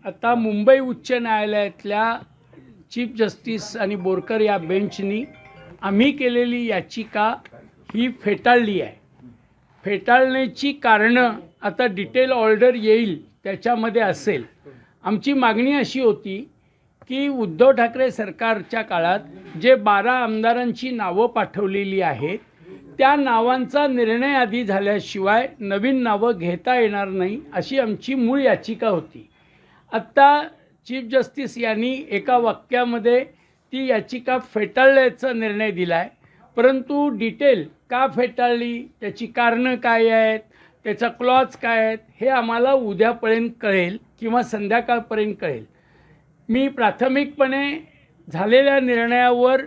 आता मुंबई उच्च न्यायालयातल्या चीफ जस्टिस आणि बोरकर या बेंचनी आम्ही केलेली याचिका ही फेटाळली आहे. फेटाळण्याची कारणं आता डिटेल ऑर्डर येईल त्याच्यामध्ये असेल. आमची मागणी अशी होती की उद्धव ठाकरे सरकारच्या काळात जे 12 आमदारांची नावं पाठवलेली आहेत त्या नावांचा निर्णय आधी झाल्याशिवाय नवीन नावं घेता येणार नाही अशी आमची मूळ याचिका होती. आत्ता चीफ जस्टिस यांनी एका वाक्यामध्ये ती याचिका फेटाळल्याचा निर्णय दिला आहे. परंतु डिटेल का फेटाळली, त्याची कारणं काय आहेत, त्याचा क्लॉज काय आहेत हे आम्हाला उद्यापर्यंत कळेल किंवा संध्याकाळपर्यंत कळेल. मी प्राथमिकपणे झालेल्या निर्णयावर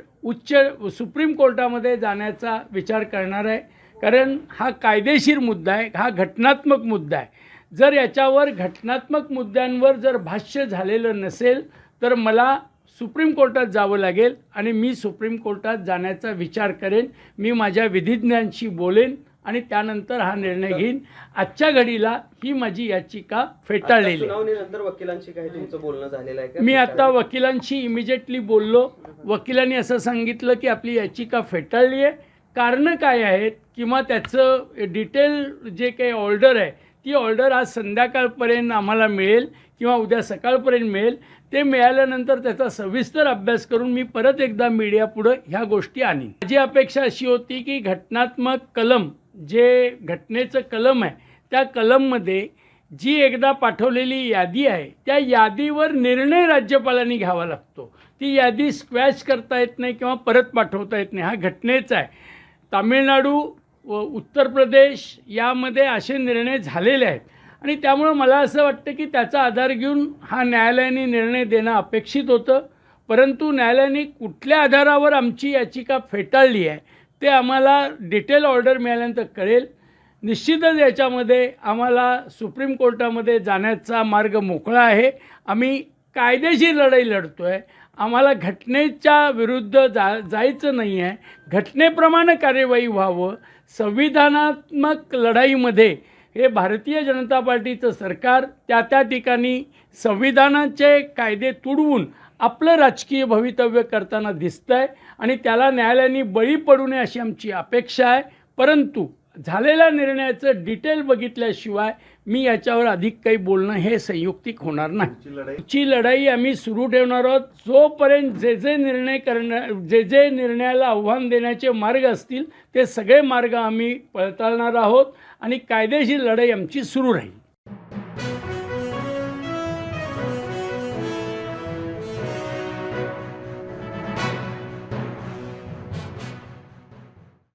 सुप्रीम कोर्टामध्ये जाण्याचा विचार करणार आहे, कारण हा कायदेशीर मुद्दा आहे, हा घटनात्मक मुद्दा आहे. जर याच्यावर घटनात्मक मुद्द्यांवर जर भाष्य झालेलं नसेल तर मला सुप्रीम कोर्टात जावं लागेल आणि मी सुप्रीम कोर्टात जाण्याचा विचार करेन. मी माझ्या विधिज्ञांशी बोलेन आणि त्यानंतर हा निर्णय घेईन. आजच्या घडीला ही माझी याचिका फेटाळलेली आहे. सुनावणीनंतर वकिलांशी काही तुमचं बोलणं झालेलं आहे का? मी आता वकिलांशी इमिजिएटली बोललो. वकिलांनी असं सांगितलं की आपली याचिका फेटाळली आहे. कारणं काय आहेत किंवा त्याचं डिटेल जे काही ऑर्डर आहे ती ऑर्डर आज संध्याकाळपर्यंत आम्हाला मिळेल किंवा उद्या सकाळपर्यंत मिळेल. ते मिळाल्यानंतर त्याचा सविस्तर अभ्यास करून मी परत एकदा मीडियापुढं ह्या गोष्टी आणीन. माझी अपेक्षा अशी होती की घटनात्मक कलम जे घटनेचं कलम आहे त्या कलममध्ये जी एकदा पाठवलेली यादी आहे त्या यादीवर निर्णय राज्यपालांनी घ्यावा लागतो. ती यादी स्क्वॅश करता येत नाही किंवा परत पाठवता येत नाही. हा घटनेचा आहे. तामिळनाडू व उत्तर प्रदेश यामध्ये असे निर्णय झालेले आहेत आणि त्यामुळं मला असं वाटतं की त्याचा आधार घेऊन हा न्यायालयाने निर्णय देणं अपेक्षित होतं. परंतु न्यायालयाने कुठल्या आधारावर आमची याचिका फेटाळली आहे ते आम्हाला डिटेल ऑर्डर मिळाल्यानंतर कळेल. निश्चितच याच्यामध्ये आम्हाला सुप्रीम कोर्टामध्ये जाण्याचा मार्ग मोकळा आहे. आम्ही कायदेशीर लढाई लढतो आहे. आम्हाला घटनेच्या विरुद्ध जायचं नाही आहे. घटनेप्रमाणे कार्यवाही व्हावं. संविधानात्मक लढाईमध्ये हे भारतीय जनता पार्टीचं सरकार त्या ठिकाणी संविधानाचे कायदे तुडवून आपलं राजकीय भवितव्य करताना दिसतं आहे आणि त्याला न्यायालयाने बळी पडू नये अशी आमची अपेक्षा आहे. परंतु झालेल्या निर्णयाचं डिटेल बघितल्याशिवाय मी याच्यावर अधिक काही बोलणं हे संयुक्तिक होणार नाही. ची लढाई आम्ही सुरू ठेवणार आहोत. जोपर्यंत जे निर्णयाला आव्हान देण्याचे मार्ग असतील ते सगळे मार्ग आम्ही पळताळणार आहोत आणि कायदेशीर लढाई आमची सुरू राहील.